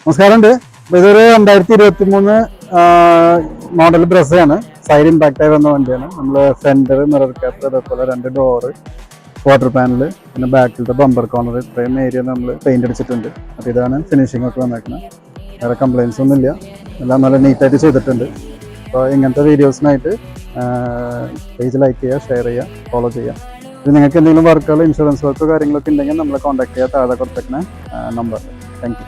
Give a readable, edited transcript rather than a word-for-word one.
നമസ്കാരമുണ്ട്. ഇതൊരു 2023 model ബ്രസയാണ്. Side impact ആയി വന്ന വണ്ടിയാണ്. നമ്മൾ സെന്റർ, മിറർ ക്യാപ്പ്, അതേപോലെ 2 ഡോറ്, വാട്ടർ പാനൽ, പിന്നെ ബാക്കിലത്തെ ബമ്പർ കോർണർ, ഇത്രയും ഏരിയ നമ്മൾ പെയിന്റ് അടിച്ചിട്ടുണ്ട്. അപ്പോൾ ഇതാണ് ഫിനിഷിംഗ് ഒക്കെ വന്നേക്കുന്നത്. വേറെ കംപ്ലയിൻസ് ഒന്നും ഇല്ല, എല്ലാം നല്ല നീറ്റായിട്ട് ചെയ്തിട്ടുണ്ട്. അപ്പോൾ ഇങ്ങനത്തെ വീഡിയോസിനായിട്ട് പേജ് ലൈക്ക് ചെയ്യുക, ഷെയർ ചെയ്യുക, ഫോളോ ചെയ്യുക. ഇത് നിങ്ങൾക്ക് എന്തെങ്കിലും വർക്കുകൾ, ഇൻഷുറൻസ് വർക്കോ കാര്യങ്ങളൊക്കെ ഉണ്ടെങ്കിൽ നമ്മളെ കോൺടാക്ട് ചെയ്യുക. താഴെ കൊടുത്തേക്കുന്ന നമ്പർ. Thank you.